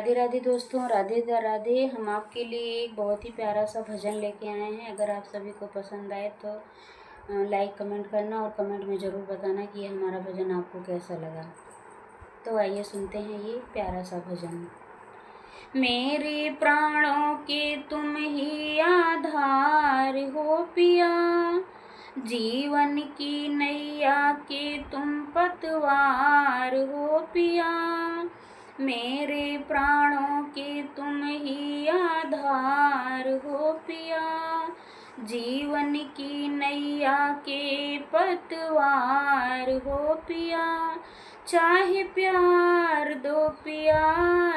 राधे राधे दोस्तों, राधे राधे। हम आपके लिए एक बहुत ही प्यारा सा भजन लेके आए हैं। अगर आप सभी को पसंद आए तो लाइक कमेंट करना और कमेंट में ज़रूर बताना कि ये हमारा भजन आपको कैसा लगा। तो आइए सुनते हैं ये प्यारा सा भजन। मेरे प्राणों के तुम ही आधार हो पिया, जीवन की नैया के तुम पतवार हो पिया। मेरे प्राणों के तुम ही आधार हो पिया, जीवन की नैया के पतवार हो पिया। चाहे प्यार दो पिया,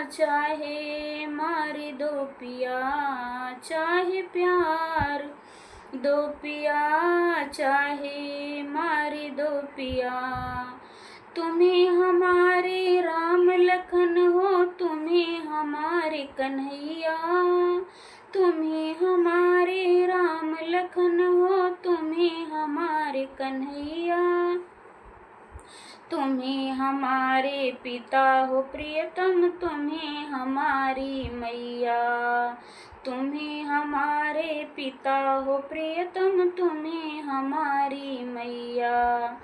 चाहे मार दो पिया, चाहे प्यार दो पिया, चाहे मार दो पिया। तुम्हें हमारे राम लखन हो, तुम्हें हमारे कन्हैया, तुम्हें हमारे राम लखन हो, तुम्हें हमारे कन्हैया। तुम्हें हमारे पिता हो प्रियतम, तुम्हें हमारी मैया, तुम्हें हमारे पिता हो प्रियतम, तुम्हें हमारी मैया।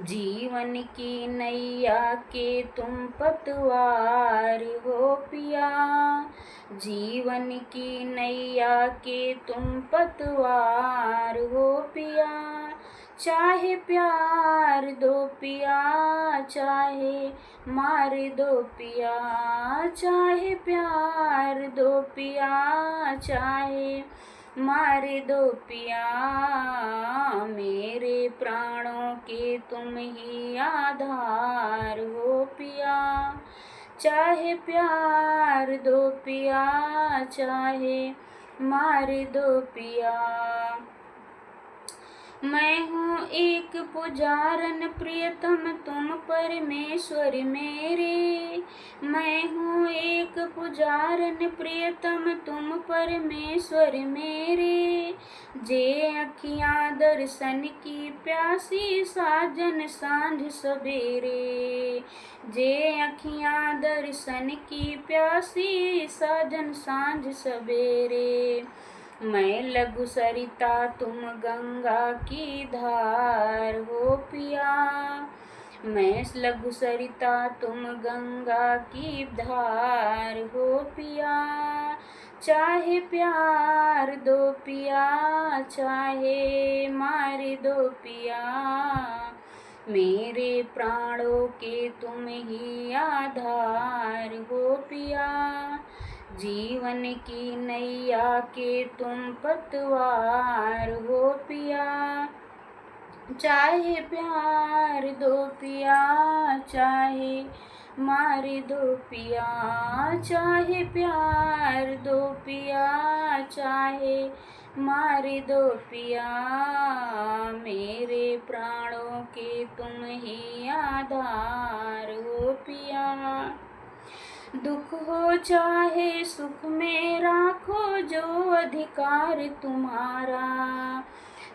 जीवन की नैया के तुम पतवार हो पिया, जीवन की नैया के तुम पतवार हो पिया। चाहे प्यार दो पिया, चाहे मार दो पिया, चाहे प्यार दो पिया, चाहे मार दो पिया। मेरे प्राणों के तुम ही आधार हो पिया, चाहे प्यार दो पिया, चाहे मार दो पिया। मैं हूँ एक पुजारन प्रियतम, तुम परमेश्वर मेरे। मैं हूँ एक पुजारन प्रियतम, तुम परमेश्वर मेरे। जे अखियाँ दर्शन की प्यासी, साजन सांझ सवेरे। जे अखियाँ दर्शन की प्यासी, साजन सांझ सवेरे। मैं लघु सरिता तुम गंगा की धार हो पिया, मैं लघु सरिता तुम गंगा की धार हो पिया। चाहे प्यार दो पिया, चाहे मार दो पिया। मेरे प्राणों के तुम ही आधार हो पिया, जीवन की नैया के तुम पतवार हो पिया। चाहे प्यार दो पिया, चाहे मार दो पिया, चाहे प्यार दो पिया, चाहे मार दो पिया। मेरे प्राणों के तुम ही आधार हो पिया। दुख हो चाहे सुख में राखो जो अधिकार तुम्हारा,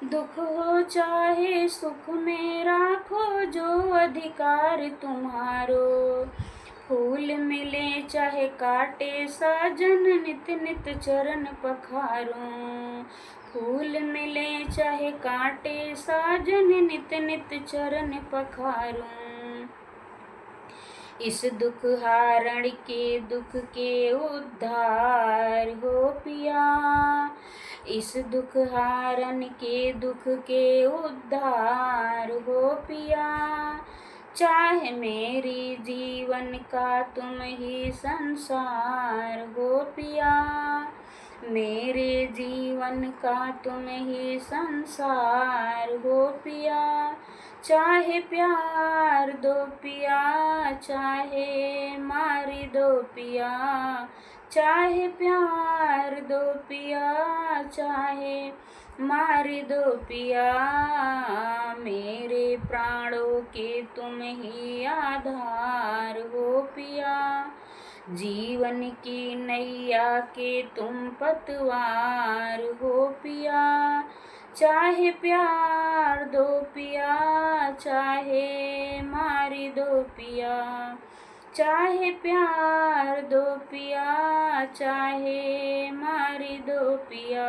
दुख हो चाहे सुख में राखो जो अधिकार तुम्हारो। फूल मिले चाहे काटे साजन, नित नित चरण पखारो। फूल मिले चाहे काटे साजन, नित नित चरण पखारो। इस दुख हारण के दुख के उद्धार हो पिया, इस दुख हारण के दुख के उद्धार हो पिया। चाहे मेरी जीवन का तुम ही संसार हो पिया, मेरे जीवन का तुम ही संसार हो पिया। चाहे प्यार दो पिया, चाहे मार दो पिया, चाहे प्यार दो पिया, चाहे मार दो पिया। मेरे प्राणों के तुम ही आधार हो पिया, जीवन की नैया के तुम पतवार हो पिया। चाहे प्यार दो पिया, चाहे मार दो पिया, चाहे प्यार दो पिया, चाहे मारी दो पिया,